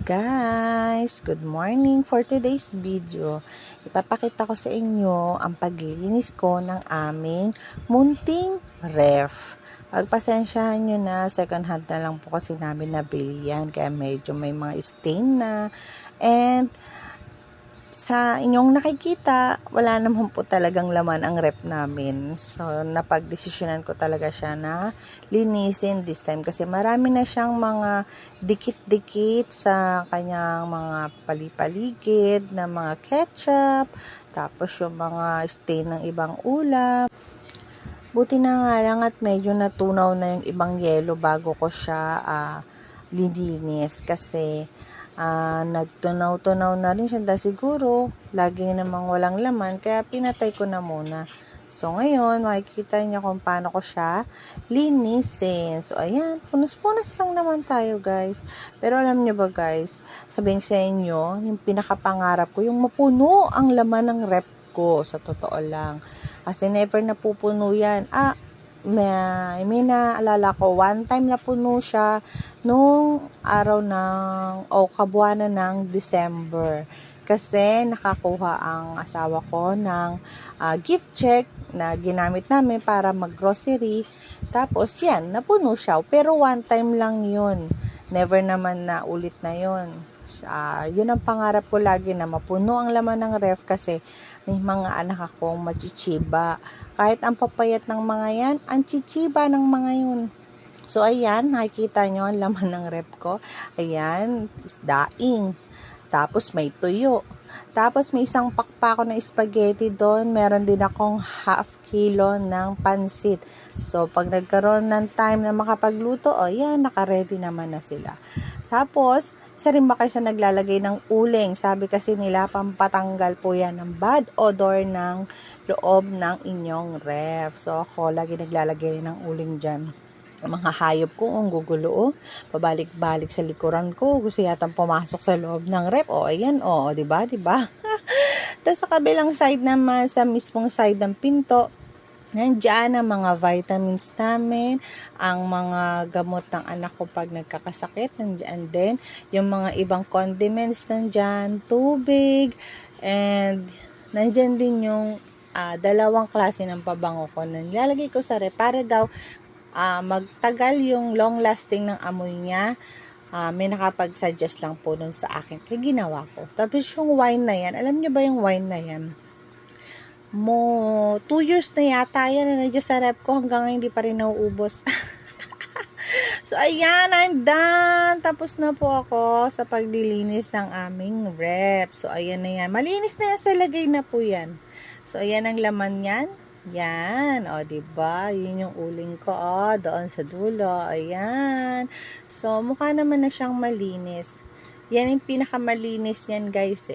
Guys, good morning. For today's video, ipapakita ko sa inyo ang paglilinis ko ng aming munting ref. Pagpasensyahan nyo na, second hand na lang po kasi namin nabili yan, kaya medyo may mga stain na. And sa inyong nakikita, wala naman po talagang laman ang rep namin. So, napagdesisyonan ko talaga siya na linisin this time kasi marami na siyang mga dikit-dikit sa kanyang mga palipaligid na mga ketchup, tapos yung mga stain ng ibang ulam. Buti na nga lang at medyo natunaw na yung ibang yelo bago ko siya lininis kasi nagtunaw-tunaw na rin siya dahil siguro lagi namang walang laman kaya pinatay ko na muna. So ngayon makikita niyo kung paano ko siya linisin. So ayan, punas-punas lang naman tayo guys. Pero alam niyo ba guys, sabihin sa inyo, yung pinakapangarap ko yung mapuno ang laman ng rep ko, sa totoo lang. Kasi never napupuno yan. May naalala ko, one time na puno siya nung araw ng kabuwanan ng December. Kasi nakakuha ang asawa ko ng gift check na ginamit namin para mag-grocery. Tapos yan, napuno siya. Pero one time lang yun. Never naman na ulit na yun. Yun ang pangarap ko lagi na mapuno ang laman ng ref kasi may mga anak akong machichiba. Kahit ang papayat ng mga yan, ang chichiba ng mga yun. So, ayan, nakikita nyo ang laman ng ref ko. Ayan, daing. Tapos may tuyo. Tapos may isang pakpako na spaghetti doon. Meron din akong half kilo ng pansit. So, pag nagkaroon ng time na makapagluto, yan, naka-ready naman na sila. Tapos, isa rin ba kayo sa naglalagay ng uling? Sabi kasi nila, pampatanggal po yan ng bad odor ng loob ng inyong ref. So, ako, lagi naglalagay rin ng uling dyan. Mga hayop ko, ang gugulo, pabalik-balik sa likuran ko, gusto yatang pumasok sa loob ng ref. Ayan, diba? Tapos sa kabilang side naman, sa mismong side ng pinto, nandiyan ang mga vitamins namin, ang mga gamot ng anak ko pag nagkakasakit, nandiyan din. Yung mga ibang condiments nandiyan, tubig, and nandiyan din yung dalawang klase ng pabango ko na nilalagay ko sa ref para daw magtagal yung long lasting ng amoy niya. May nakapag-suggest lang po nun sa akin kaya ginawa ko. Tapos yung wine na yan, alam niyo ba yung wine na yan? 2 years na yata yan na nandiyan sa rep ko hanggang ngayon hindi pa rin nauubos. So ayan, I'm done. Tapos na po ako sa paglilinis ng aming rep. So ayan na yan. Malinis na yan, sa lagay na po yan. So ayan ang laman yan. Yan, diba? Yun yung uling ko, doon sa dulo. Ayan. So, mukha naman na siyang malinis. Yan yung pinakamalinis yan, guys,